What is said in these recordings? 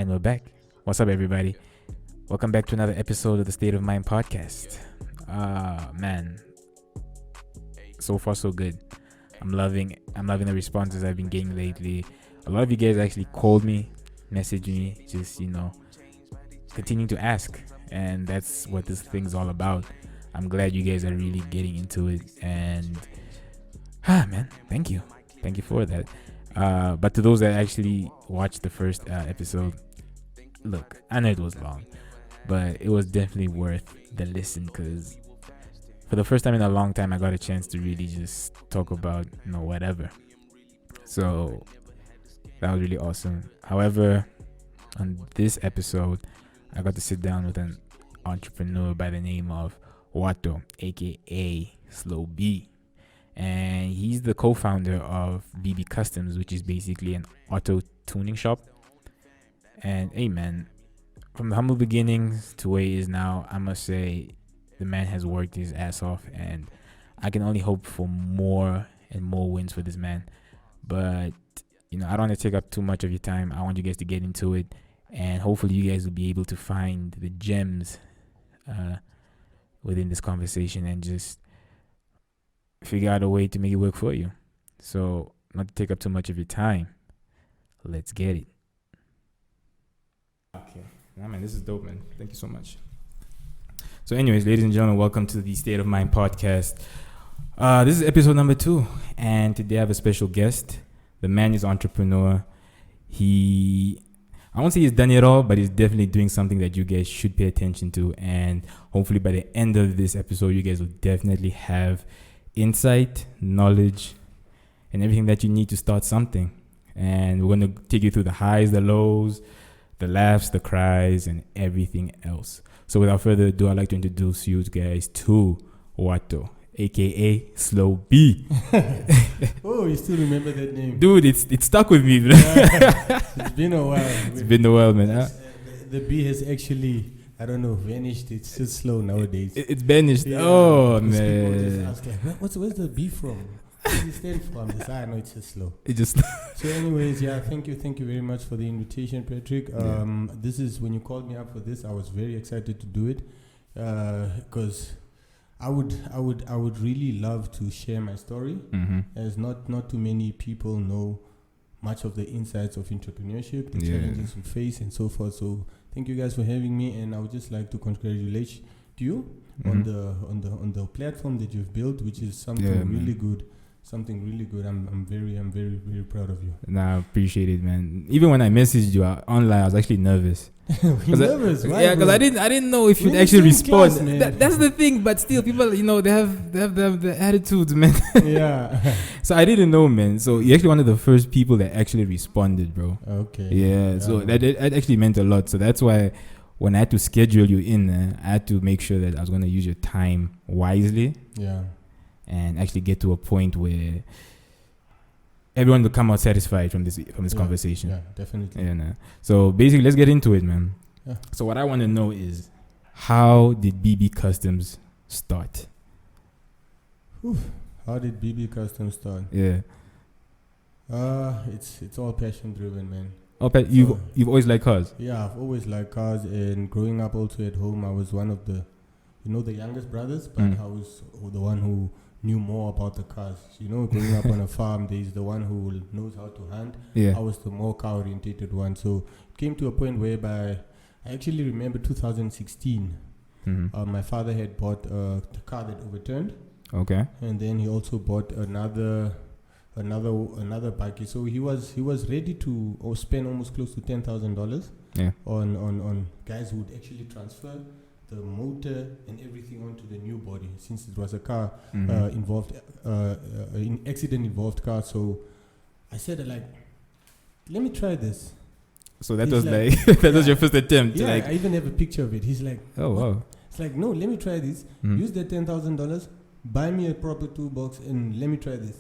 And we're back. What's up, everybody? Welcome back to another episode of the State of Mind podcast. Man, so far so good. I'm loving the responses I've been getting lately. A lot of you guys actually called me, messaged me, just continuing to ask, and that's what this thing's all about. I'm glad you guys are really getting into it, and man, thank you for that. But to those that actually watched the first episode, look, I know it was long, but it was definitely worth the listen, because for the first time in a long time I got a chance to really just talk about whatever. So that was really awesome. However, on this episode I got to sit down with an entrepreneur by the name of Uatoo, aka Slow B. And he's the co-founder of BB Customz, which is basically an auto tuning shop. And hey man, from the humble beginnings to where he is now, I must say the man has worked his ass off, and I can only hope for more and more wins for this man. But I don't want to take up too much of your time. I want you guys to get into it, and hopefully you guys will be able to find the gems within this conversation and just figure out a way to make it work for you. So, not to take up too much of your time, let's get it. Okay. Nah, man, this is dope, man. Thank you so much. So anyways, ladies and gentlemen, welcome to the State of Mind podcast. This is episode number 2, and today I have a special guest. The man is an entrepreneur. I won't say he's done it all, but he's definitely doing something that you guys should pay attention to. And hopefully by the end of this episode, you guys will definitely have insight, knowledge, and everything that you need to start something. And we're going to take you through the highs, the lows, the laughs, the cries, and everything else. So without further ado, I'd like to introduce you guys to Uatoo, aka Slow B. Oh, you still remember that name? Dude, it's stuck with me. It's been a while. It's been a while, man. The B has actually, I don't know, vanished. It's just slow nowadays. It's vanished. Yeah. Oh, man. Ask, like, where's the B from? What does it stand for? I'm just, I know it's just slow. It just. So anyways, thank you very much for the invitation, Patrick. This is, when you called me up for this, I was very excited to do it, because I would really love to share my story, as not too many people know much of the insights of entrepreneurship, the challenges we face, and so forth. So thank you guys for having me, and I would just like to congratulate you on the platform that you've built, which is something really good. Something really good. I'm very proud of you. Nah, I appreciate it, man. Even when I messaged you online, I was actually nervous. Nervous? Why, yeah, because I didn't know if you'd actually respond. That's the thing. But still, people, they have the attitudes, man. Yeah. So I didn't know, man. So you're actually one of the first people that actually responded, bro. Okay. Yeah. So that actually meant a lot. So that's why when I had to schedule you in, I had to make sure that I was going to use your time wisely. Yeah. And actually get to a point where everyone will come out satisfied from this conversation. Yeah, definitely. Yeah, so basically, let's get into it, man. Yeah. So what I want to know is, how did BB Customz start? How did BB Customz start? Yeah. It's all passion driven, man. You've always liked cars? Yeah, I've always liked cars, and growing up also at home, I was one of the youngest brothers, but I was the one who knew more about the cars. Growing up on a farm, there's the one who knows how to hunt. Yeah. I was the more car-orientated one. So it came to a point whereby I actually remember 2016. My father had bought the car that overturned. Okay. And then he also bought another bike. So he was ready to spend almost close to $10,000 on guys who would actually transfer the motor and everything onto the new body, since it was a car involved, in accident involved car. So I said, let me try this. So that was that was your first attempt. Yeah, I even have a picture of it. He's like, oh wow. It's like, no, let me try this. Use the $10,000, buy me a proper toolbox, and let me try this.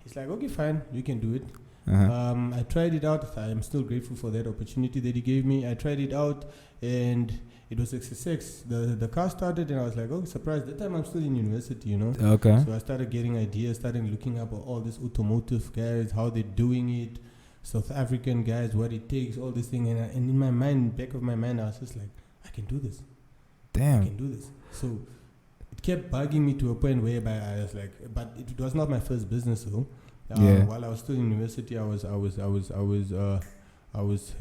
He's like, okay, fine, you can do it. I tried it out. I am still grateful for that opportunity that he gave me. I tried it out, and it was a success. The car started, and I was like, oh, surprised. That time I'm still in university, Okay. So I started getting ideas, started looking up all these automotive guys, how they're doing it, South African guys, what it takes, all this thing. And in my mind, back of my mind, I was just like, I can do this. Damn. I can do this. So it kept bugging me to a point whereby I was like, but it was not my first business though. While I was still in university, I was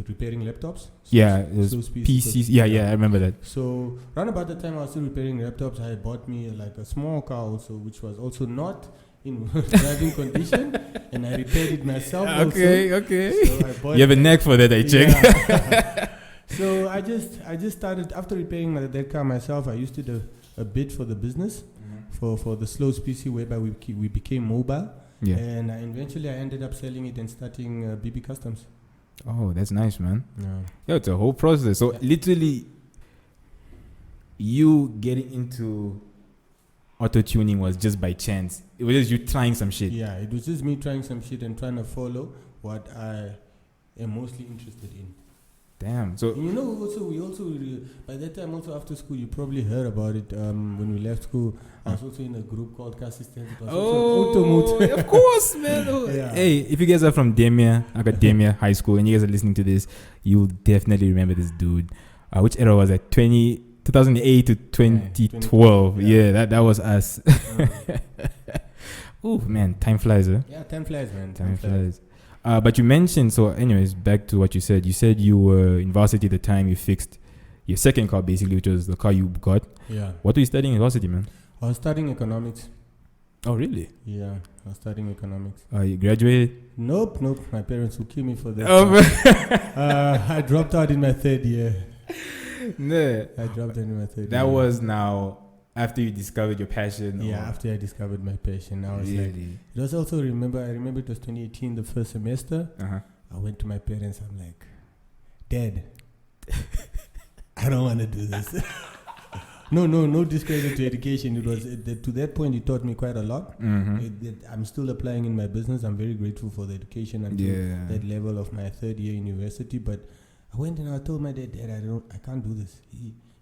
repairing laptops. It was PCs. Yeah, I remember that. So around about the time I was still repairing laptops, I bought me like a small car also, which was also not in driving condition, and I repaired it myself. Okay. So I bought you have a knack for that, I check. Yeah. So I just started after repairing that car myself. I used it a bit for the business, for the slow PC, whereby we became mobile. Yeah. And eventually I ended up selling it and starting BB Customz. Oh, that's nice, man. Yeah, it's a whole process. So literally, you getting into auto-tuning was just by chance. It was just you trying some shit. Yeah, it was just me trying some shit and trying to follow what I am mostly interested in. Damn. So and by that time also after school, you probably heard about it. When we left school, I was also in a group called Assistant. Of course, man. Yeah. Hey, if you guys are from Academia High School and you guys are listening to this, you'll definitely remember this dude. Which era was that? 2008 to 2012. Yeah, that was us. Oh man, time flies, huh? Yeah, time flies, man. Time flies. But you mentioned, so anyways, back to what you said. You said you were in varsity at the time you fixed your second car, basically, which was the car you got. Yeah. What were you studying in varsity, man? I was studying economics. Oh, really? Yeah, I was studying economics. You graduated? Nope. My parents will kill me for that. I dropped out in my third year. No. I dropped out in my third year. That was now after you discovered your passion? Yeah, after I discovered my passion. I was like, it was also, I remember it was 2018, the first semester. I went to my parents, I'm like, Dad, I don't want to do this. No discredit to education. It was to that point, it taught me quite a lot. I'm still applying in my business. I'm very grateful for the education until that level of my third year university. But I went and I told my dad, I can't do this.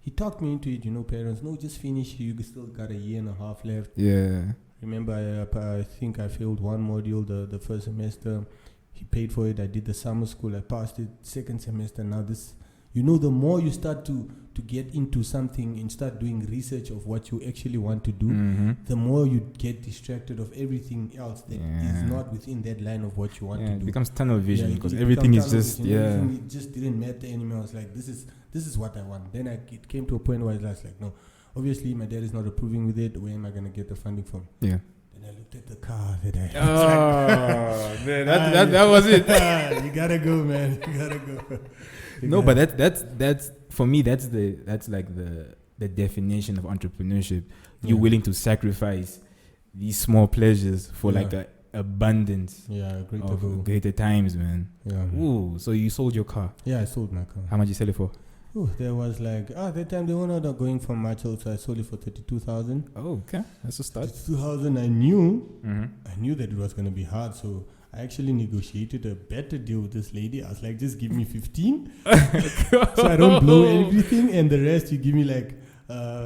He talked me into it, parents. No, just finish. You still got a year and a half left. Yeah. Remember, I think I failed one module the first semester. He paid for it. I did the summer school. I passed it. Second semester. Now this, the more you start to get into something and start doing research of what you actually want to do, the more you get distracted of everything else that is not within that line of what you want to do. It becomes tunnel vision because everything is just, It just didn't matter anymore. I was like, this is what I want. Then it came to a point where I was like, no, obviously my dad is not approving with it. Where am I going to get the funding from? Yeah. Then I looked at the car that I man, that was it. You gotta go, man. You gotta go. But that's for me. That's like the definition of entrepreneurship. You're willing to sacrifice these small pleasures for like a abundance. Greater times, man. Yeah. Ooh, so you sold your car? Yeah, I sold my car. How much you sell it for? There was like that time they were not going for much, so I sold it for 32,000. Oh, okay, that's a start. 32,000. I knew that it was gonna be hard, so I actually negotiated a better deal with this lady. I was like, just give me 15, so I don't blow everything, and the rest you give me like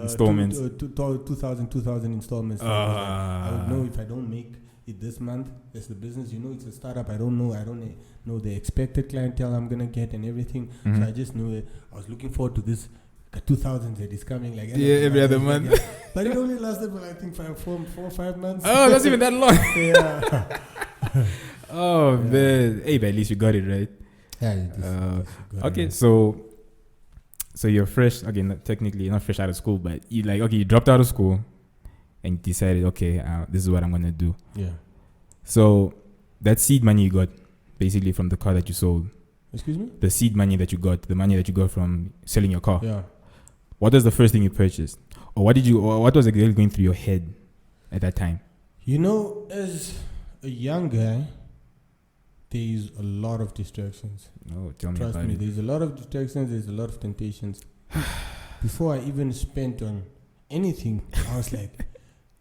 installments. 2,000 installments. I would know if I don't make it this month. That's the business. It's a startup. I don't know the expected clientele I'm gonna get and everything. So I just knew that I was looking forward to this 2,000 that is coming like every other month. But it only lasted for I think 4 or 5 months. Oh, that's even that long. Yeah. Oh man, hey, but at least you got it right. Yeah. Okay, so you're fresh. Okay, technically not fresh out of school, but you dropped out of school and decided, okay, this is what I'm gonna do. Yeah. So that seed money you got, basically from the car that you sold. Excuse me? The seed money that you got, the money that you got from selling your car. Yeah. What was the first thing you purchased, or what was going through your head at that time? As a young guy, there is a lot of distractions. Oh, tell me Trust about me, it. there's a lot of distractions. There's a lot of temptations. Before I even spent on anything, I was like,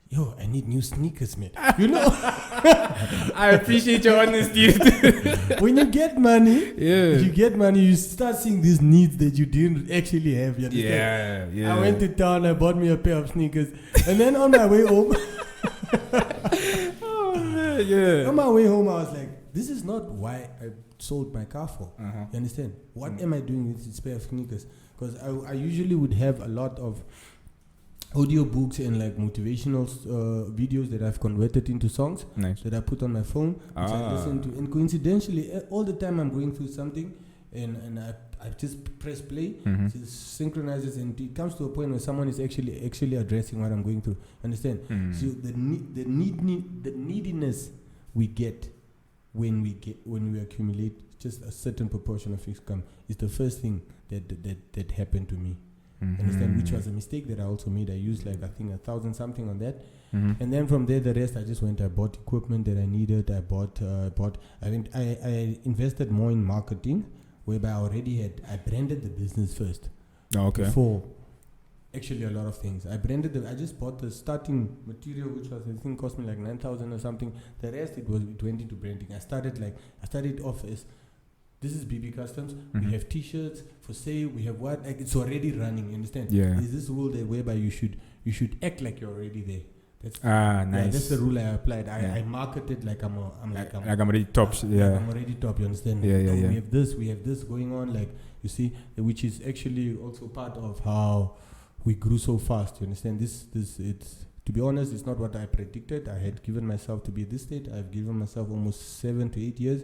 yo, I need new sneakers, man. I appreciate your honesty. When you get money, you start seeing these needs that you didn't actually have. You understand? Yeah. I went to town, I bought me a pair of sneakers, and then on my way home, on my way home, I was like, this is not why I sold my car for. You understand? What am I doing with this pair of sneakers? Because I usually would have a lot of audio books and like motivational videos that I've converted into songs that I put on my phone, which I listen to. And coincidentally, all the time I'm going through something, and I just press play, it synchronizes, and it comes to a point where someone is actually addressing what I'm going through. Understand? So the neediness we get when we accumulate just a certain proportion of income is the first thing that happened to me. Understand? Which was a mistake that I also made. I used like I think 1,000 something on that, and then from there the rest I just went. I bought equipment that I needed. I invested more in marketing, whereby I branded the business first. Before actually a lot of things. I just bought the starting material, which was I think cost me like 9,000 or something. The rest it went into branding. I started off as, this is BB Customz. We have T-shirts for sale. We have what? Like, it's already running. You understand? Yeah. There's this rule there whereby you should act like you're already there. Nice. Yeah, that's the rule I applied. I marketed like I'm already top. I'm already top. You understand? Yeah. We have this going on. Like, you see, which is actually also part of how we grew so fast. You understand? This it's, to be honest, it's not what I predicted. I had given myself to be at this state. I've given myself almost 7 to 8 years.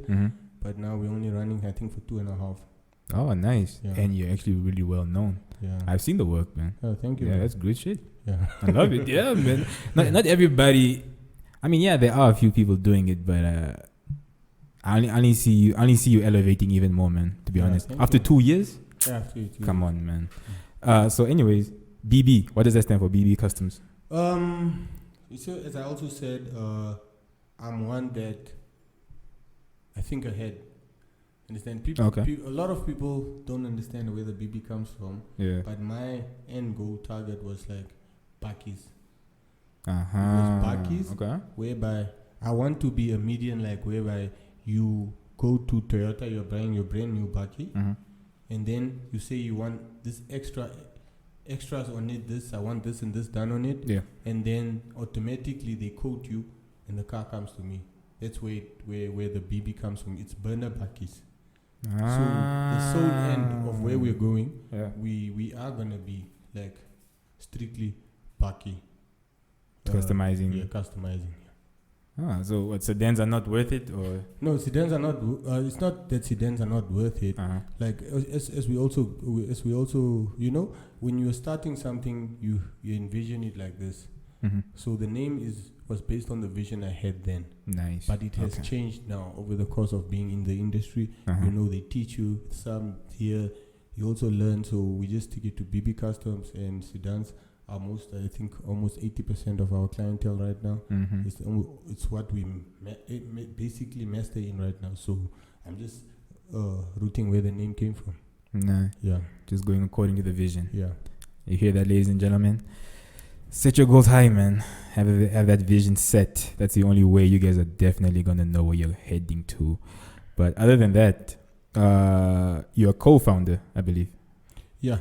But now we're only running, I think, for 2.5. Oh, nice. Yeah. And you're actually really well known. Yeah. I've seen the work, man. Oh, thank you. Yeah, man. that's good shit. Yeah. I love it. Yeah, man. Not everybody. I mean, yeah, there are a few people doing it, but I only see you elevating even more, man. To be honest, after 2 years. Yeah, after 2 years. Come on, man. So, anyways, BB. What does that stand for? BB Customz. So as I also said, I'm one that I think ahead. Understand? A lot of people don't understand where the BB comes from. Yeah. But my end goal target was like Bakkies. Bakkies. Okay. Whereby I want to be a median, like whereby you go to Toyota, you're buying your brand new Bakkie, and then you say you want this extras on it. This I want this and this done on it. Yeah. And then automatically they quote you, and the car comes to me. That's where the BB comes from. It's burner Bakkies. So the sole end of where we're going, we are gonna be like strictly Bakkie. Customizing. Yeah, customizing. So what, sedans are not worth it, or? No, sedans are not. It's not that sedans are not worth it. Like as we also you know, when you're starting something, you envision it like this. So the name was based on the vision I had then. Nice. But it has changed now over the course of being in the industry. You know, they teach you some here. You also learn. So we just take it to BB Customz, and sedans are I think almost 80% of our clientele right now. It's what we basically master in right now. So I'm just rooting where the name came from. Yeah. Just going according to the vision. Yeah. You hear that, ladies and gentlemen? Set your goals high, man. Have that vision set. That's the only way you guys are definitely gonna know where you're heading to. But other than that, you're a co-founder, I believe. Yeah.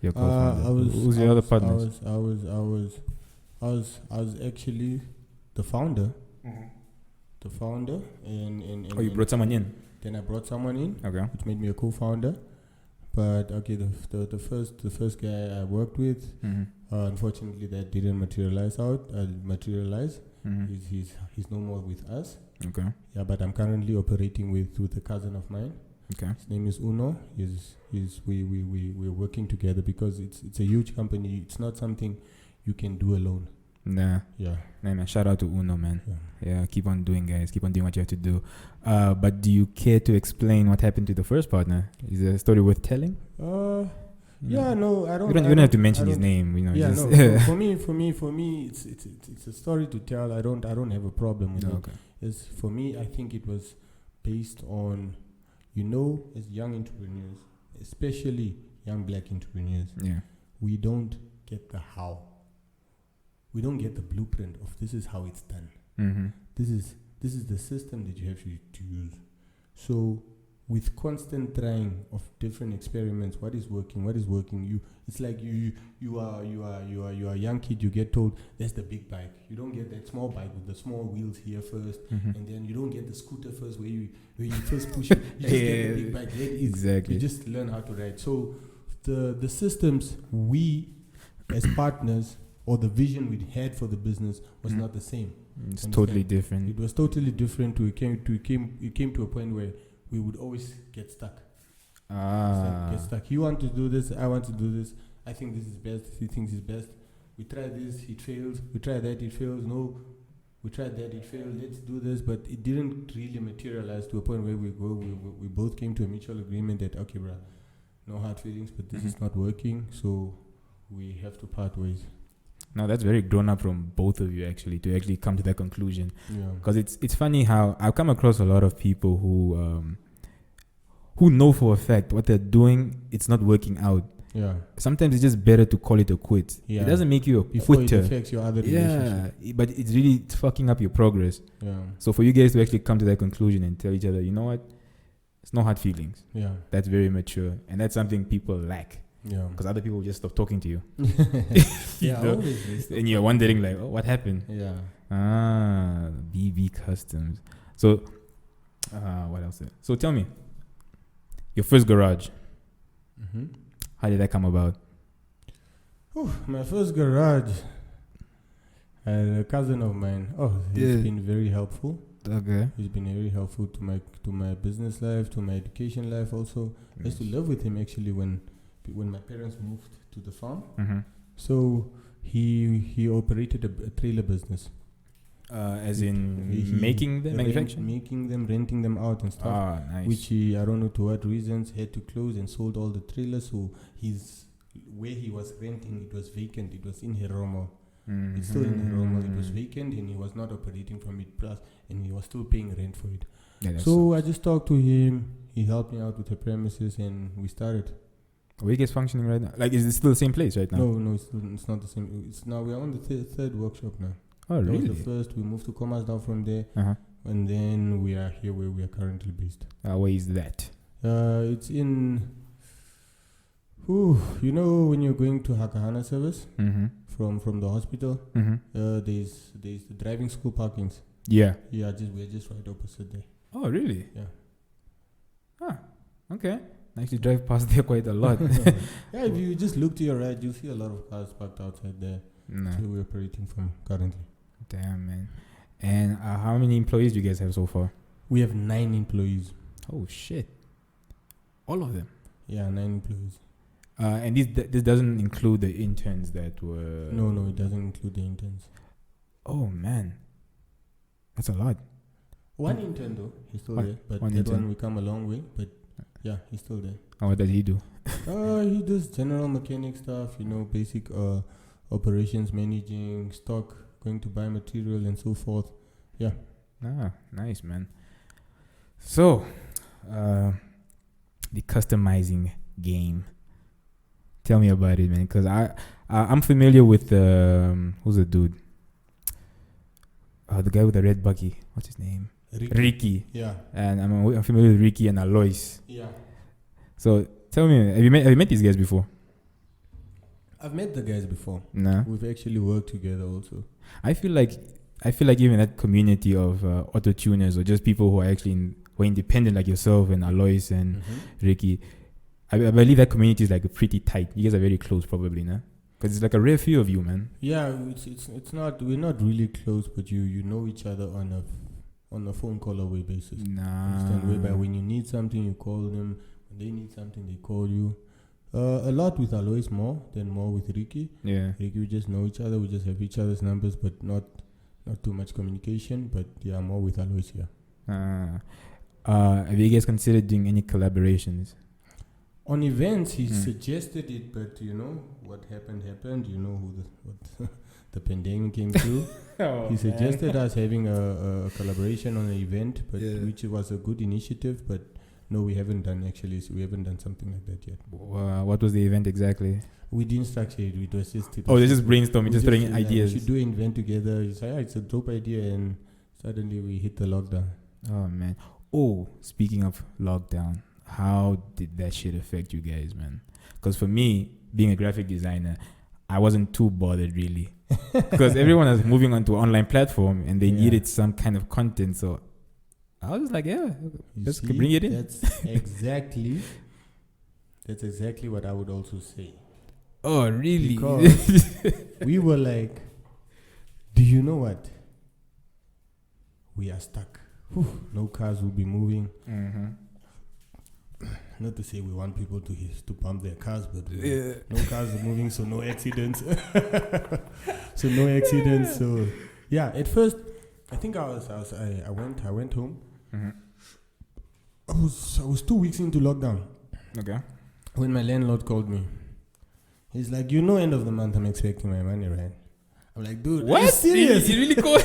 You're a co-founder. Who's your other partners? I was actually the founder. The founder, and you brought someone in. Then I brought someone in, which made me a co-founder. But the first guy I worked with, unfortunately that didn't materialize. He's no more with us. Okay. Yeah, but I'm currently operating with a cousin of mine. Okay. His name is Uno. We're working together because it's a huge company. It's not something you can do alone. Nah. Yeah. Nah, man. Shout out to Uno, man. Yeah. Keep on doing, guys. Keep on doing what you have to do. But do you care to explain what happened to the first partner? Is the story worth telling? Yeah. No, I don't. You don't have to mention his name. You know. Yeah. No. For me, it's a story to tell. I don't have a problem with it. Okay. For me, I think it was based on, you know, as young entrepreneurs, especially young black entrepreneurs. Yeah. We don't get the how. We don't get the blueprint of this is how it's done. This is the system that you have to use. So with constant trying of different experiments. What is working? It's like you are a young kid. You get told that's the big bike. You don't get that small bike with the small wheels here first, and then you don't get the scooter first where you first push it. You just get the big bike. Exactly. You just learn how to ride. So the systems we as partners, or the vision we had for the business, was not the same. It's totally different. It was totally different. It came to a point where we would always get stuck. Get stuck. You want to do this, I want to do this. I think this is best. He thinks it's best. We try this, it fails. We try that, it fails. No, we tried that, it failed. Let's do this, but it didn't really materialize to a point where we both came to a mutual agreement that, okay, bruh, no hard feelings, but this is not working, so we have to part ways. No, that's very grown up from both of you, actually, to actually come to that conclusion. Yeah. Because it's funny how I've come across a lot of people who know for a fact what they're doing, it's not working out. Yeah. Sometimes it's just better to call it a quit. Yeah. It doesn't make you a before quitter. It affects your other relationship. Yeah, but it's fucking up your progress. Yeah. So for you guys to actually come to that conclusion and tell each other, you know what, it's no hard feelings. Yeah. That's very mature, and that's something people lack. Yeah. Because other people just stop talking to you. Yeah. know? And you're wondering like, oh, what happened? Yeah. BB Customz. So, what else? So tell me, your first garage. How did that come about? My first garage. A cousin of mine. He's been very helpful. Okay. He's been very helpful to my business life, to my education life also. Nice. I used to live with him actually when my parents moved to the farm. So he operated a trailer business. As in making them, manufacturing? Making them, renting them out and stuff. Nice. Which he, I don't know to what reasons, had to close and sold all the trailers. So where he was renting, it was vacant. It was in Heromo. It's still in Heromo. It was vacant and he was not operating from it plus, and he was still paying rent for it. Yeah, so I just talked to him. He helped me out with the premises and we started. Where you guys functioning right now? Like, is it still the same place right now? No, it's not the same. It's now we're on the third workshop now. Oh, really? That was the first. We moved to Commerce down from there, and then we are here where we are currently based. Where is that? It's in. You know when you're going to Hakahana service from the hospital, there's the driving school parkings. Yeah. Yeah, we're just right opposite there. Oh, really? Yeah. Okay. I actually drive past there quite a lot. Yeah, if you just look to your right, you'll see a lot of cars parked outside there. That's where we're operating from currently. Damn, man. And how many employees do you guys have so far? We have 9 employees. Oh, shit. All of them? Yeah, 9 employees. And this doesn't include the interns that were... No, it doesn't include the interns. Oh, man. That's a lot. One intern, though. He's still there. But that one, we come a long way. But, yeah, he's still there. What does he do? He does general mechanic stuff, basic operations, managing stock, going to buy material and so forth. Yeah. Nice, man. So, the customizing game. Tell me about it, man. Because I'm familiar with who's the dude? The guy with the red buggy. What's his name? Ricky. Yeah. And I'm familiar with Ricky and Alois. Yeah. So tell me, have you met these guys before? I've met the guys before. Nah. We've actually worked together also. I feel like even that community of auto tuners or just people who are actually who are independent like yourself and Alois and Ricky, I believe that community is like pretty tight. You guys are very close, probably, nah? Because it's like a rare few of you, man. Yeah, it's not. We're not really close, but you know each other on a phone call away basis. Understand? Whereby when you need something, you call them. When they need something, they call you. A lot with Alois more with Ricky. Yeah. Ricky, we just know each other. We just have each other's numbers, but not too much communication. But yeah, more with Alois, yeah. Have you guys considered doing any collaborations? On events, he suggested it, but what happened. What the pandemic came through. He suggested us having a collaboration on an event, but which was a good initiative, but no, we haven't done actually. So we haven't done something like that yet. What was the event exactly? We didn't structure it. It was just... they're just brainstorming, just throwing ideas. We should do an event together. It's a dope idea, and suddenly we hit the lockdown. Oh, man. Oh, speaking of lockdown, how did that shit affect you guys, man? Because for me, being a graphic designer, I wasn't too bothered really, because everyone was moving onto an online platform and they needed some kind of content. So I was like, let's bring it in. That's exactly what I would also say. Oh, really? Because we were like, do you know what? We are stuck. No cars will be moving. Mm-hmm. Not to say we want people to pump their cars, but no cars are moving, so no accidents. So yeah, at first, I think I went home. Mm-hmm. I was 2 weeks into lockdown. Okay. When my landlord called me, he's like, end of the month, I'm expecting my money, right? I'm like, dude, what? Are you serious? You really called?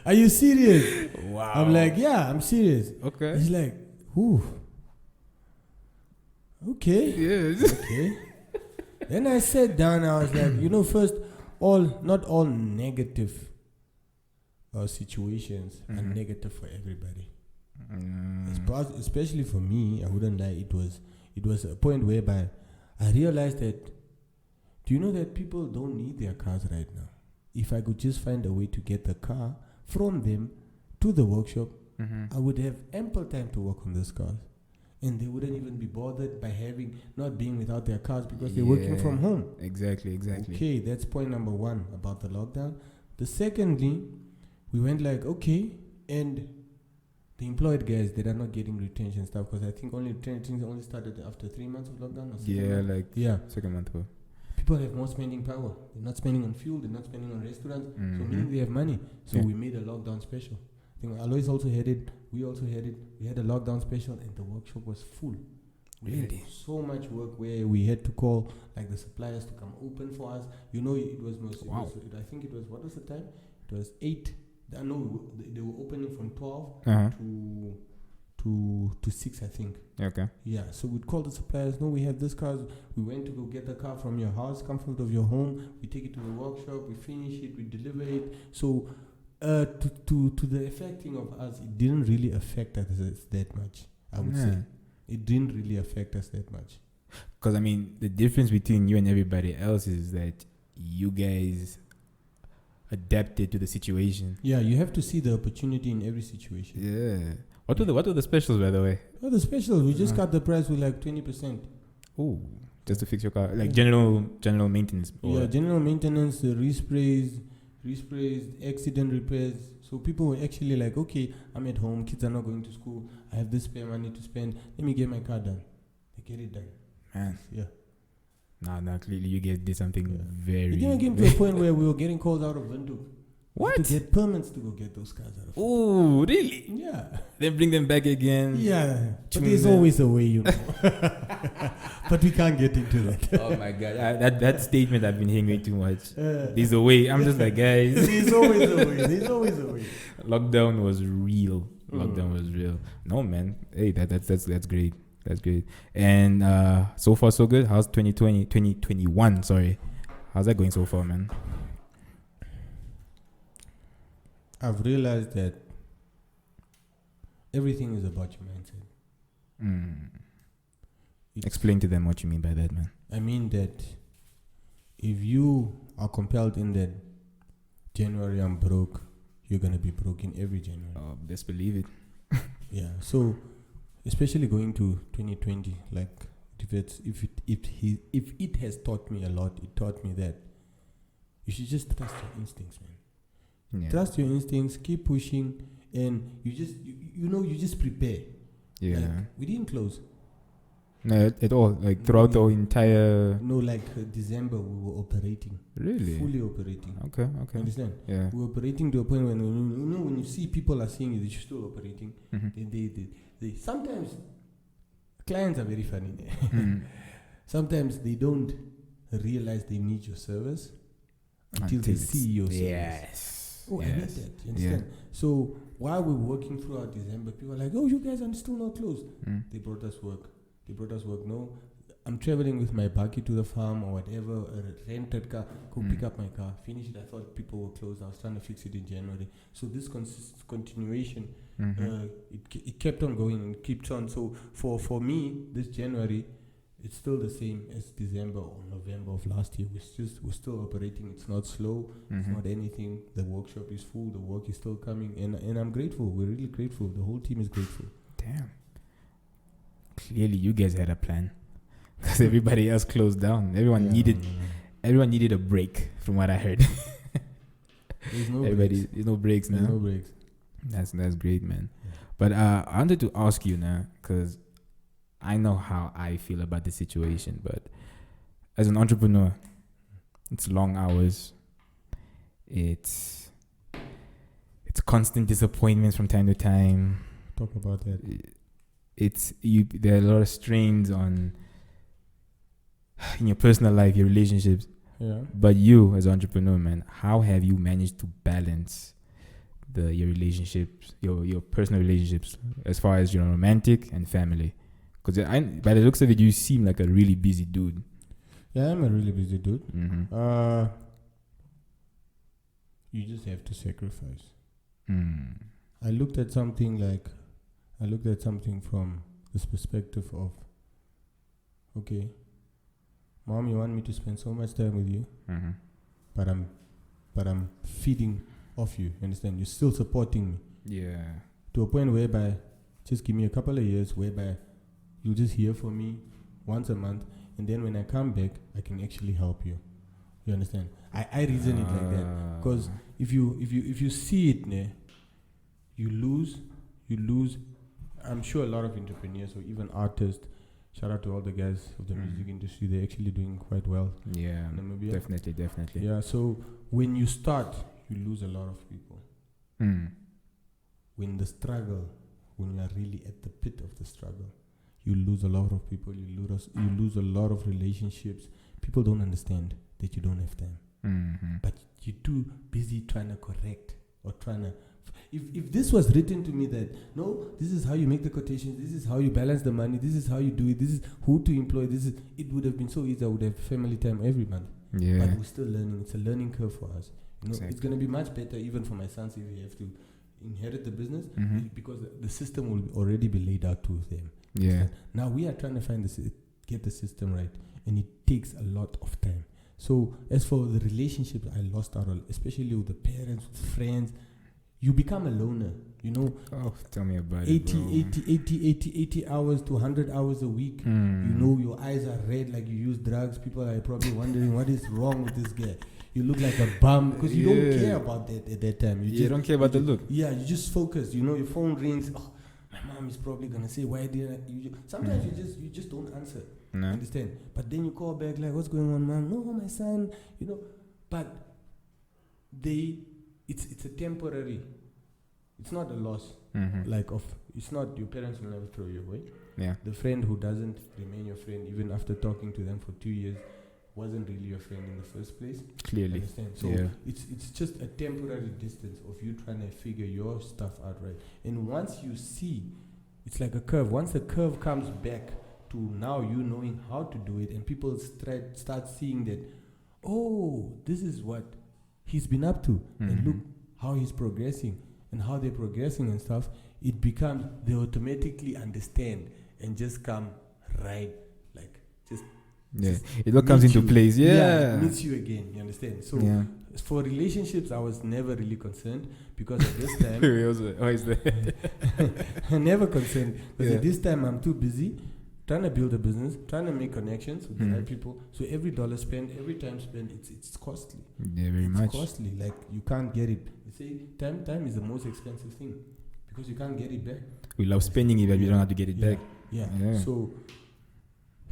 Are you serious? Wow. I'm like, yeah, I'm serious. Okay. He's like, whew. Okay. Yes. Okay. Then I sat down. I was like, first, not all negative situations are negative for everybody. Especially for me, I wouldn't lie. It was a point whereby I realized that. Do you know that people don't need their cars right now? If I could just find a way to get the car from them to the workshop, I would have ample time to work on those cars. And they wouldn't even be bothered by not being without their cars because they're working from home. Exactly. Okay, that's point number one about the lockdown. The secondly, we went like, okay, and the employed guys that are not getting retention stuff, because I think retention only started after 3 months of lockdown. Or second month. People have more spending power. They're not spending on fuel. They're not spending on restaurants. So meaning they have money. So we made a lockdown special. I think Alois also had it. We also had it. We had a lockdown special, and the workshop was full. Really? So much work where we had to call the suppliers to come open for us. It was most. Wow. I think it was, what was the time? It was 8. They were opening from 12 to 6, I think. Okay. Yeah, so we'd call the suppliers. No, we have this car. We went to go get the car from your house, comfort of your home. We take it to the workshop. We finish it. We deliver it. So, to the affecting of us, it didn't really affect us that much. I would say it didn't really affect us that much. Because the difference between you and everybody else is that you guys adapted to the situation. Yeah, you have to see the opportunity in every situation. Yeah. What were the specials, by the way? Oh, the specials, we just cut the price with 20%. Oh, just to fix your car, general maintenance. Yeah, general maintenance, resprays, accident repairs. So people were actually like, okay, I'm at home, kids are not going to school, I have this spare money to spend, let me get my car done. They get it done. Man. Yeah. Nah, clearly you guys did something very... It didn't get to a point where we were getting calls out of Windhoek. What? To get permits to go get those cars out of Windhoek. Oh, really? Yeah. Then bring them back again. Yeah. But there's always a way, But we can't get into that. Oh my God. That statement I've been hearing way too much. There's a way. I'm just like, guys. There's always a way. Lockdown was real. No, man. Hey, that's great. That's great. And so far so good. How's 2021, sorry. How's that going so far, man? I've realized that everything is about your mindset. Explain to them what you mean by that, man. I mean that if you are compelled in that January I'm broke, you're going to be broke in every January. Oh, best believe it. Yeah, so especially going to 2020, if it has taught me a lot, it taught me that you should just trust your instincts, man. Yeah. Trust your instincts, keep pushing, and you just prepare. Yeah. We didn't close. No, at all. Throughout the entire... No, December we were operating. Really? Fully operating. Okay. Understand? Yeah. We were operating to a point when you see people are seeing that you're still operating, they sometimes clients are very funny. Sometimes they don't realize they need your service until they see your service. Yes. Oh, yes. I need that. You understand? Yeah. So while we were working throughout December, people are like, oh, you guys are still not closed. They brought us work. No, I'm traveling with my buggy to the farm or whatever, a rented car, go pick up my car, finish it. I thought people were closed. I was trying to fix it in January. So this continuation, it kept on going and keeps on. So for me, this January, it's still the same as December or November of last year. We're still operating. It's not slow. It's not anything. The workshop is full. The work is still coming. And I'm grateful. We're really grateful. The whole team is grateful. Damn. Clearly, you guys had a plan. Because everybody else closed down. Everyone needed a break, from what I heard. There's no breaks now. No breaks. That's great, man. Yeah. But I wanted to ask you now, because I know how I feel about the situation. But as an entrepreneur, it's long hours. It's constant disappointments from time to time. Talk about that. There are a lot of strains in your personal life, your relationships. Yeah. But you, as an entrepreneur, man, how have you managed to balance your relationships, your personal relationships, as far as romantic and family? Because by the looks of it, you seem like a really busy dude. Yeah, I'm a really busy dude. Mm-hmm. You just have to sacrifice. I looked at something from this perspective of, okay, Mom, you want me to spend so much time with you, but I'm feeding off you. Understand? You're still supporting me. Yeah. To a point whereby, just give me a couple of years whereby you just hear from me once a month, and then when I come back, I can actually help you. You understand? I reason it like that, because if you see it, you lose. I'm sure a lot of entrepreneurs or even artists. Shout out to all the guys of the music industry. They're actually doing quite well. Yeah, definitely. Yeah, so when you start, you lose a lot of people. When you are really at the pit of the struggle, you lose a lot of people. You lose a lot of relationships. People don't understand that you don't have time. But you're too busy trying to correct or trying to... If this was written to me that, no, this is how you make the quotations, this is how you balance the money, this is how you do it, this is who to employ, it would have been so easy. I would have family time every month. Yeah. But we're still learning. It's a learning curve for us. Exactly. It's going to be much better even for my sons if we have to inherit the business, because the system will already be laid out to them. Yeah. So now we are trying to get the system right, and it takes a lot of time. So as for the relationships, I lost out, especially with the parents, with friends. You become a loner, Oh, tell me about 80 hours to 100 hours a week. Your eyes are red like you use drugs. People are probably wondering what is wrong with this guy. You look like a bum because you don't care about that at that time. You don't care about the look. Yeah, you just focus. Your phone rings. Oh, my mom is probably going to say, why did I... Sometimes you just don't answer. No. Understand? But then you call back like, what's going on, mom? No, my son, But it's a temporary. It's not a loss. It's not, your parents will never throw you away. Yeah. The friend who doesn't remain your friend even after talking to them for 2 years wasn't really your friend in the first place. Clearly. Understand? So it's just a temporary distance of you trying to figure your stuff out right. And once you see, it's like a curve. Once the curve comes back to now you knowing how to do it, and people start seeing that, oh, this is what he's been up to, and look how he's progressing and how they're progressing and stuff, it becomes, they automatically understand and just come right, like just... Yeah, it all comes into place. Yeah, it meets you again. You understand? So for relationships, I was never really concerned because at this time, never concerned because at this time I'm too busy trying to build a business, trying to make connections with the right people. So every dollar spent, every time spent, it's costly. Yeah, very much. It's costly. Like you can't get it. You say time is the most expensive thing because you can't get it back. We love spending it, but we don't have to get it back. Yeah. So.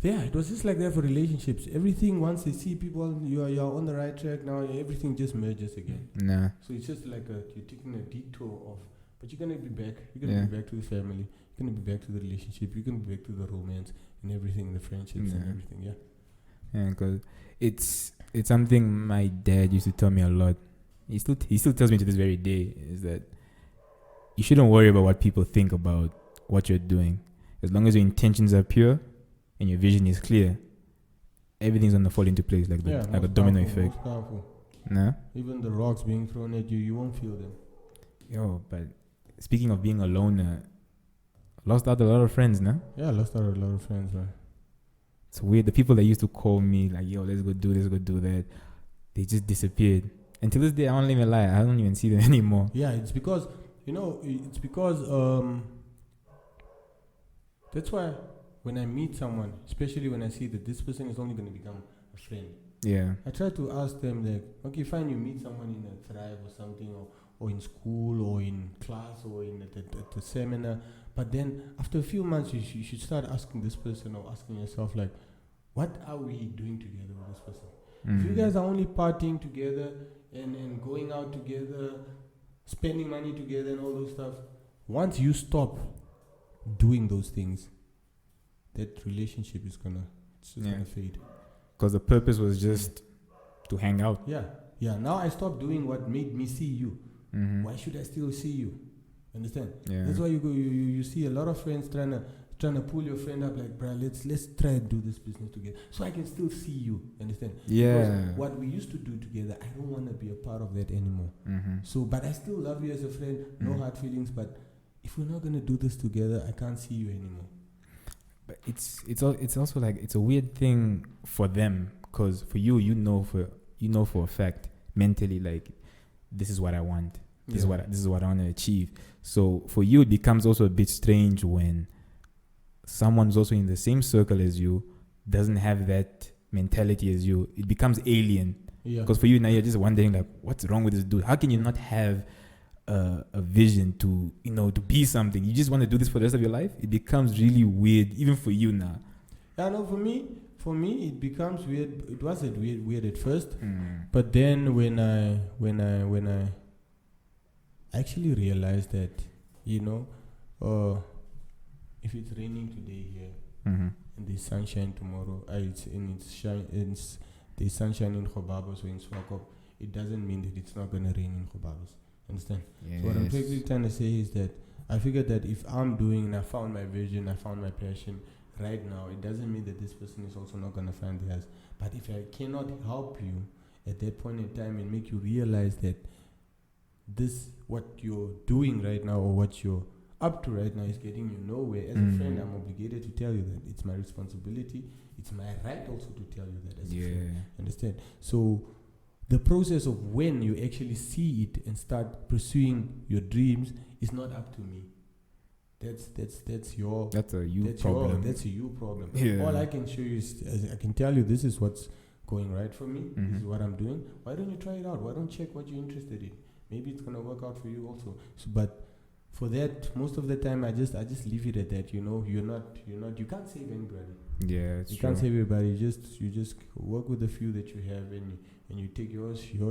Yeah, it was just like that for relationships. Everything, once they see people, you're on the right track now, everything just merges again. Nah. So it's just like you're taking a detour off. But you're going to be back. You're going to be back to the family. You're going to be back to the relationship. You're going to be back to the romance and everything, the friendships and everything, Yeah, because it's something my dad used to tell me a lot. He still tells me to this very day, is that you shouldn't worry about what people think about what you're doing. As long as your intentions are pure, and your vision is clear, everything's gonna fall into place like a domino effect. Most powerful. Nah? Even the rocks being thrown at you, you won't feel them. Yo, but speaking of being alone, lost out a lot of friends, nah? Yeah, I lost out a lot of friends, man. It's weird. The people that used to call me like, yo, let's go do this, go do that, they just disappeared. Until this day, I don't even lie. I don't even see them anymore. Yeah, it's because, that's why when I meet someone, especially when I see that this person is only going to become a friend, yeah, I try to ask them, like, okay, fine, you meet someone in a Thrive or something, or in school, or in class, or at the seminar, but then after a few months, you should start asking this person or asking yourself, like, what are we doing together with this person? If you guys are only partying together and going out together, spending money together and all those stuff, once you stop doing those things, that relationship is gonna fade. Because the purpose was just to hang out. Yeah. Now I stopped doing what made me see you. Why should I still see you? Understand? Yeah. That's why you see a lot of friends trying to pull your friend up, like, bruh, let's try and do this business together, so I can still see you. Understand? Yeah. Because what we used to do together, I don't want to be a part of that anymore. So, but I still love you as a friend. No hard feelings. But if we're not gonna do this together, I can't see you anymore. But it's also like it's a weird thing for them, because for you, you know for a fact mentally, like, this is what I want. This is what I want to achieve. So for you, it becomes also a bit strange when someone's also in the same circle as you, doesn't have that mentality as you. It becomes alien. Because for you now, you're just wondering, like, what's wrong with this dude? How can you not have a vision to be something? You just want to do this for the rest of your life? It becomes really weird, even for you now. Yeah, no, for me, it becomes weird. It wasn't weird at first, but then when I actually realized that, if it's raining today here and there's sunshine tomorrow, there's sunshine in Khobabos or in Swakop, it doesn't mean that it's not gonna rain in Khobabos. Understand? Yes. So what I'm basically trying to say is that I figured that if I'm doing and I found my vision, I found my passion right now, it doesn't mean that this person is also not gonna find theirs. But if I cannot help you at that point in time and make you realize that what you're doing right now or what you're up to right now is getting you nowhere, as a friend, I'm obligated to tell you that. It's my responsibility. It's my right also to tell you that as a friend. Understand? So the process of when you actually see it and start pursuing your dreams is not up to me. That's a you problem. That's a you problem. Yeah. All I can show you is I can tell you this is what's going right for me. This is what I'm doing. Why don't you try it out? Why don't you check what you're interested in? Maybe it's gonna work out for you also. So, but for that, most of the time, I just leave it at that. You can't save anybody. Yeah, you can't save everybody. You just work with the few that you have, and you take your share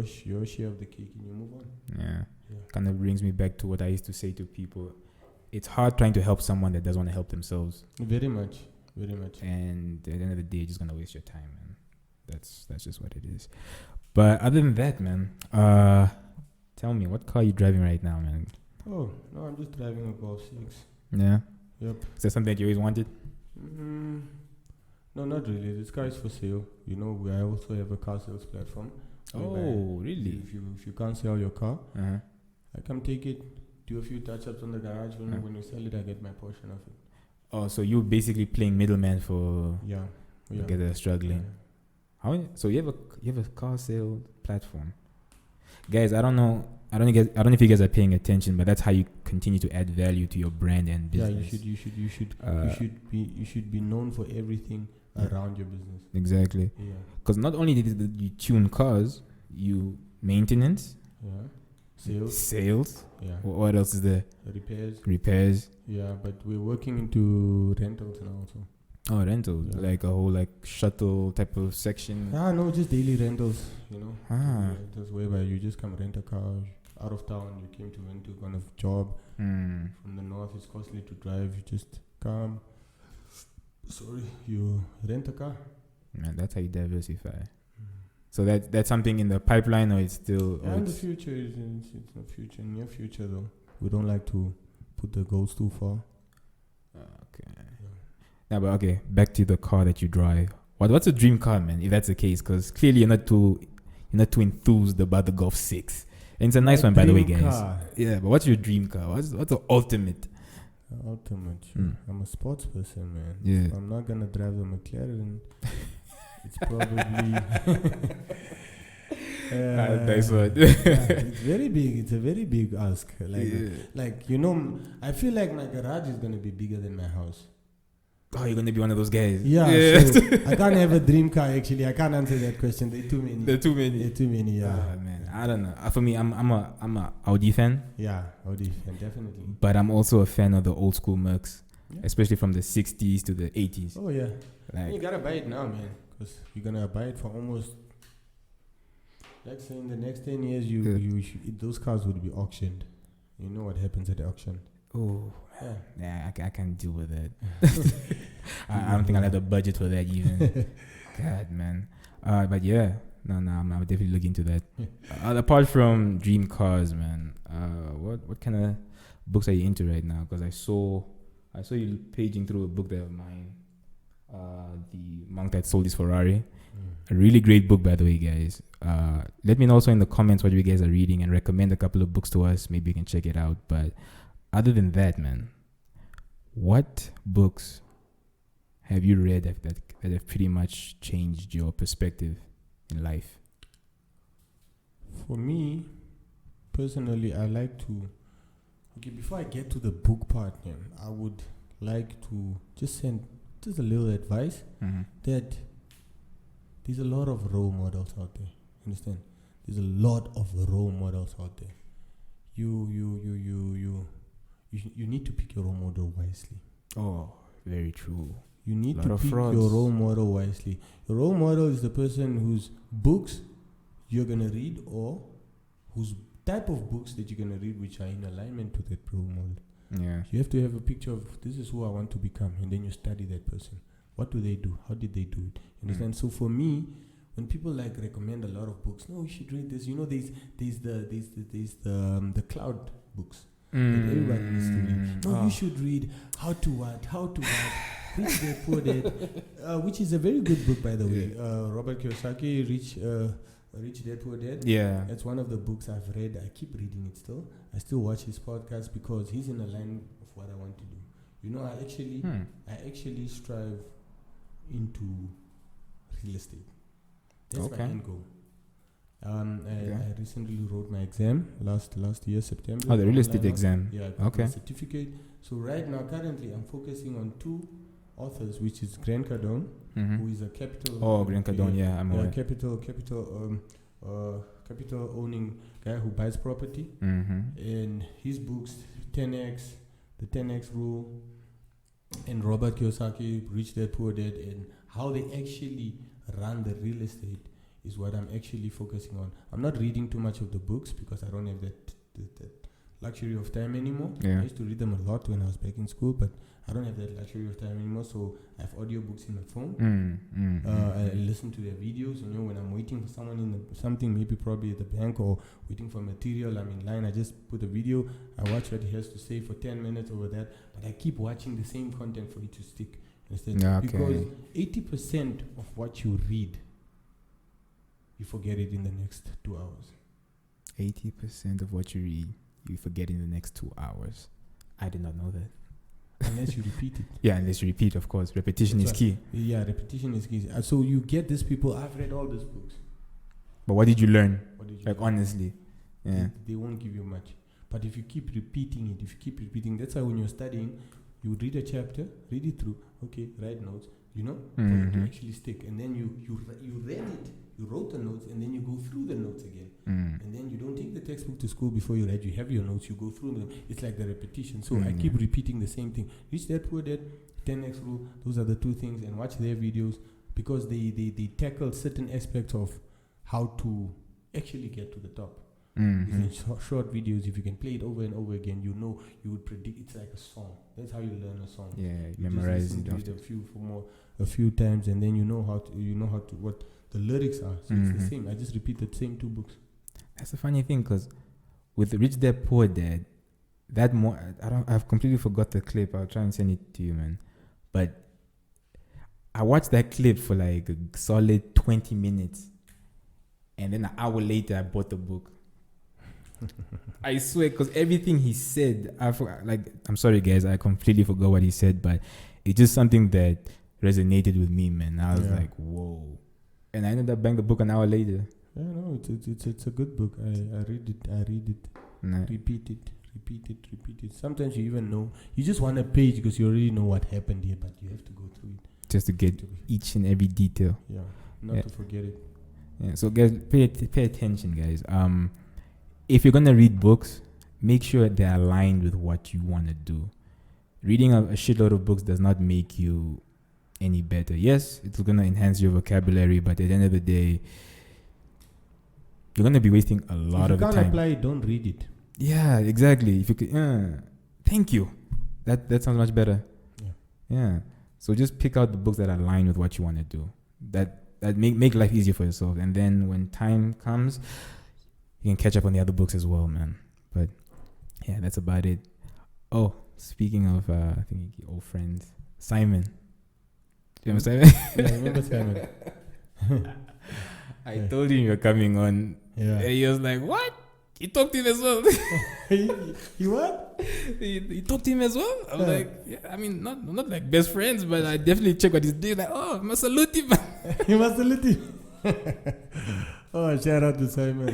of the cake, and you move on. Yeah. Kind of brings me back to what I used to say to people. It's hard trying to help someone that doesn't want to help themselves. Very much. And at the end of the day, you're just gonna waste your time, man. That's just what it is. But other than that, man, tell me, what car are you driving right now, man? Oh, no, I'm just driving a Golf 6. Yeah? Yep. Is that something that you always wanted? No, not really. This car is for sale. I also have a car sales platform. Oh, really? If you can't sell your car, I come take it, do a few touch-ups on the garage. When you sell it, I get my portion of it. Oh, so you're basically playing middleman for yeah. Get that struggling. Yeah. So you have a car sale platform, guys. I don't know if you guys are paying attention, but that's how you continue to add value to your brand and business. Yeah, you should be known for everything around your business. Exactly. Yeah. Because not only did you tune cars, you maintenance. Yeah. Sales. Yeah. What else is there? Repairs. Yeah, but we're working into rentals now also. Oh, rentals, like a whole shuttle type of section. No, just daily rentals. Rentals whereby you just come rent a car out of town. You came to Windhoek on a job from the north. It's costly to drive. You just come. You rent a car. Man, that's how you diversify. So that's something in the pipeline, or it's still? In the future, it's the future. Near future, though. We don't like to put the goals too far. Okay. Yeah, but okay, back to the car that you drive. What's a dream car, man? If that's the case, because clearly you're not too enthused about the Golf 6. And it's a nice one, by the way, guys. Car. Yeah, but what's your dream car? What's the ultimate? I'm a sports person, man. Yeah. So I'm not gonna drive a McLaren. It's probably nice one. it's very big. It's a very big ask. I feel like my garage is gonna be bigger than my house. Oh, you're gonna be one of those guys. Yeah. So I can't have a dream car. Actually, I can't answer that question. There are too many. They're too many. Yeah. Man, I don't know. For me, I'm a Audi fan. Yeah, Audi fan, definitely. But I'm also a fan of the old school Mercs, especially from the 60s to the 80s. Oh yeah. You gotta buy it now, man, because you're gonna buy it for almost. Let's say in the next 10 years, those cars would be auctioned. You know what happens at the auction? Oh. Yeah, I can't deal with that. I don't think I'll have the budget for that even. God, man. But yeah, no, I'm definitely looking into that. Apart from dream cars, man, what kind of books are you into right now? Because I saw you paging through a book there of mine, The Monk That Sold His Ferrari. A really great book, by the way, guys. Let me know also in the comments what you guys are reading and recommend a couple of books to us. Maybe you can check it out. But other than that, man, what books have you read that have pretty much changed your perspective in life? For me, personally, I like to... Okay, before I get to the book part, I would like to just send just a little advice that there's a lot of role models out there. Understand? There's a lot of role models out there. You need to pick your role model wisely. Oh, very true. You need to pick your role model wisely. Your role model is the person whose books you're going to read, or whose type of books that you're going to read which are in alignment to that role model. Yeah. You have to have a picture of, this is who I want to become, and then you study that person. What do they do? How did they do it? Understand? So for me, when people recommend a lot of books, no, you should read this. You know, there's the cloud books. That everybody needs to read. No, you should read How to What, Rich Dad Poor Dad, which is a very good book, by the way. Robert Kiyosaki, Rich Dad Poor Dad. Yeah, that's one of the books I've read. I keep reading it still. I still watch his podcast because he's in a line of what I want to do. You know, I actually strive into real estate. That's my end goal. I recently wrote my exam last year, September. Oh, the real estate exam. Yeah, I got my certificate. So right now, currently, I'm focusing on two authors, which is Grant Cardone, who is a capital. Oh, Grant Cardone, I'm aware. Capital owning guy who buys property, and his books 10x, the 10x rule, and Robert Kiyosaki, Rich Dad Poor Dad, and how they actually run the real estate is what I'm actually focusing on. I'm not reading too much of the books because I don't have that luxury of time anymore. I used to read them a lot when I was back in school, but I don't have that luxury of time anymore, so I have audiobooks in my phone. I listen to their videos. You know, when I'm waiting for someone in something, maybe probably at the bank, or waiting for material, I'm in line, I just put a video, I watch what he has to say for 10 minutes over that, but I keep watching the same content for it to stick. Because 80% of what you read, you forget it in the next 2 hours. 80% of what you read, you forget in the next 2 hours. I did not know that. Unless you repeat it. Yeah, unless you repeat, of course. Repetition is key. Yeah, repetition is key. So you get these people, I've read all these books. But what did you learn? Honestly. Yeah. They won't give you much. But if you keep repeating it, that's why when you're studying, you read a chapter, read it through, write notes, for it to actually stick. And then you read it, you wrote the notes, and then you go through the notes again. And then you don't take the textbook to school before you write. You have your notes, you go through them. It's like the repetition. So I keep repeating the same thing. Rich Dad Poor Dad, 10x rule, those are the two things. And watch their videos because they tackle certain aspects of how to actually get to the top. In short videos, if you can play it over and over again, you would predict. It's like a song. That's how you learn a song. Yeah, memorize it a few times, and then you know how to what the lyrics are. So it's the same. I just repeat the same two books. That's the funny thing, because with Rich Dad Poor Dad, I've completely forgot the clip. I'll try and send it to you, man. But I watched that clip for like a solid 20 minutes. And then an hour later, I bought the book. I swear, because everything he said, I'm sorry, guys, I completely forgot what he said, but it's just something that resonated with me, man. I was like, whoa. And I ended up buying the book an hour later. Yeah, no, it's a good book. I read it. Nah. Repeat it. Sometimes you even know. You just want a page because you already know what happened here, but you have to go through it. Just to get each and every detail. Yeah, not to forget it. Yeah, so guys, pay attention, guys. If you're gonna read books, make sure they're aligned with what you want to do. Reading a shitload of books does not make you any better. Yes, it's gonna enhance your vocabulary, but at the end of the day, you're gonna be wasting a lot of time. If you can't apply it, don't read it. Yeah, exactly. If you could, thank you. That sounds much better. Yeah. So just pick out the books that align with what you want to do. That make life easier for yourself. And then when time comes, you can catch up on the other books as well, man. But yeah, that's about it. Oh, speaking of, I think old friends, Simon. Do you remember Simon? Yeah, I remember Simon. I told him you're coming on. Yeah. And he was like, what? You talked to him as well. He what? You talked to him as well? I was like, yeah, I mean, not like best friends, but I definitely check what he's doing. Like, oh, must salute him. You must salute him. Oh, shout out to Simon.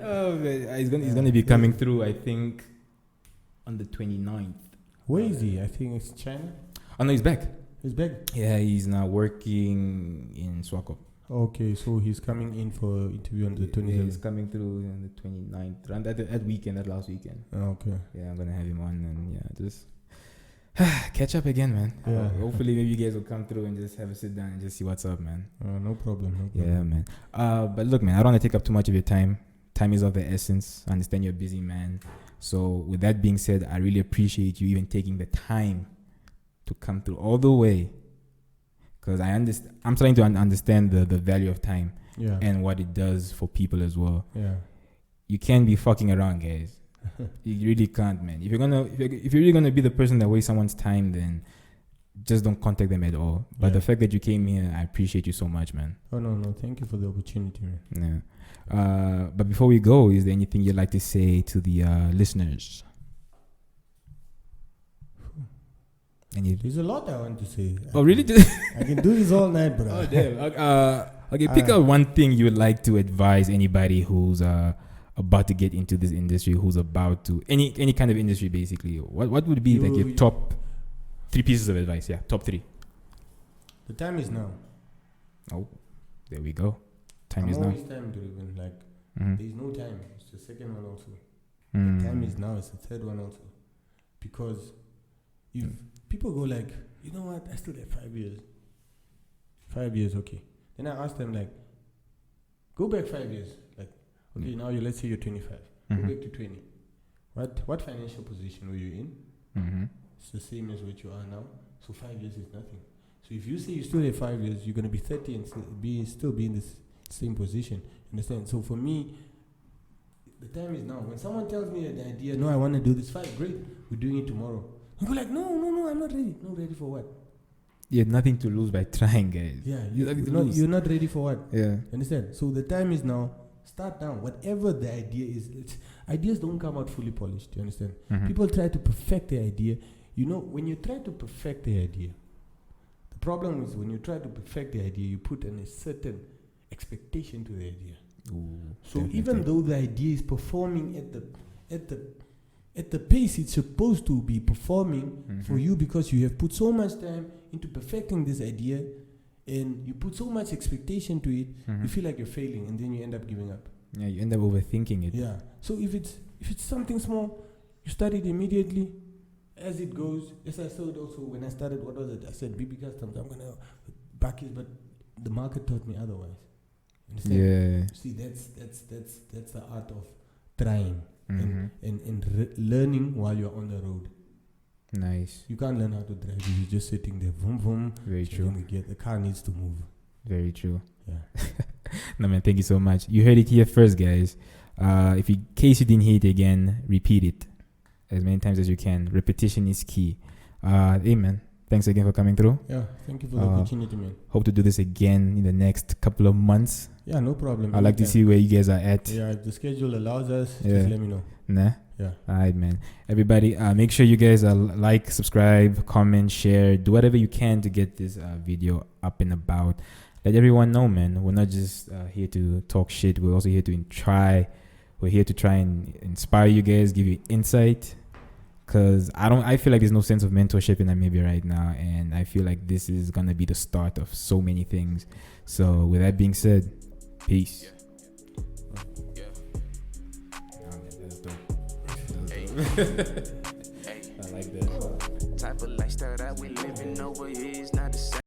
Oh, man. He's gonna be coming through, I think, on the 29th. Where is he? I think it's China. Oh, no, he's back. He's back? Yeah, he's now working in Swakop. Okay, so he's coming in for interview on the 27th. Yeah, he's coming through on the 29th. Around that last weekend. Okay. Yeah, I'm going to have him on and just catch up again, man. Yeah. Hopefully maybe you guys will come through and just have a sit down and just see what's up, man. No problem. Yeah, man. But look, man, I don't want to take up too much of your time. Time is of the essence. I understand you're a busy, man. So with that being said, I really appreciate you even taking the time to come through all the way. Because I'm trying to understand the value of time and what it does for people as well. Yeah. You can't be fucking around, guys. You really can't, man. If you're really gonna be the person that wastes someone's time, then just don't contact them at all. But the fact that you came here, I appreciate you so much, man. Oh no, thank you for the opportunity, man. Yeah. But before we go, is there anything you'd like to say to the listeners? There's a lot I want to say. Oh, really? I can do this all night, bro. Oh, damn. Okay, pick out one thing you would like to advise anybody who's about to get into this industry, who's about to any kind of industry, basically. What would be your top 3 pieces of advice? Yeah, top 3. The time is now. Oh, there we go. Time is now. I'm always time driven. Like there's no time. It's the second one also. The time is now. It's the third one also. Because if people go like, you know what, I still have 5 years. 5 years, okay. Then I ask them like, go back 5 years. Like, okay, now let's say you're 25. Go back to 20. What financial position were you in? It's the same as what you are now. So 5 years is nothing. So if you say you still have 5 years, you're going to be 30 and still be in this same position. Understand? So for me, the time is now. When someone tells me the idea, no, I want to do this, fine, great, we're doing it tomorrow. You go like, no, I'm not ready. No, ready for what? You have nothing to lose by trying, guys. Yeah, you're not ready for what? Yeah. Understand? So the time is now. Start now. Whatever the idea is, ideas don't come out fully polished. You understand? People try to perfect the idea. You know, when you try to perfect the idea, the problem is when you try to perfect the idea, you put in a certain expectation to the idea. Ooh, so definitely. Even though the idea is performing at the pace it's supposed to be performing for you, because you have put so much time into perfecting this idea and you put so much expectation to it, you feel like you're failing and then you end up giving up. Yeah, you end up overthinking it. Yeah. So if it's something small, you start it immediately as it goes. As I said also when I started, what was it? I said BB Customz, I'm gonna back it, but the market taught me otherwise. Understand? Yeah. See, that's the art of trying. And learning while you're on the road. Nice. You can't learn how to drive if you're just sitting there. Vroom, vroom. Very true. The car needs to move. Very true. Yeah. No, man, thank you so much. You heard it here first, guys. In case you didn't hear it again, repeat it as many times as you can. Repetition is key. Hey, man, thanks again for coming through. Yeah, thank you for the opportunity, man. Hope to do this again in the next couple of months. Yeah, no problem. I'd like to see where you guys are at. Yeah, if the schedule allows us, just let me know. Nah? Yeah. Alright, man. Everybody, make sure you guys like, subscribe, comment, share, do whatever you can to get this video up and about. Let everyone know, man. We're not just here to talk shit. We're also here to try. We're here to try and inspire you guys, give you insight. Cause I feel like there's no sense of mentorship in Namibia right now, and I feel like this is gonna be the start of so many things. So with that being said, peace. I like that. Type of lifestyle that we living over here is not the same.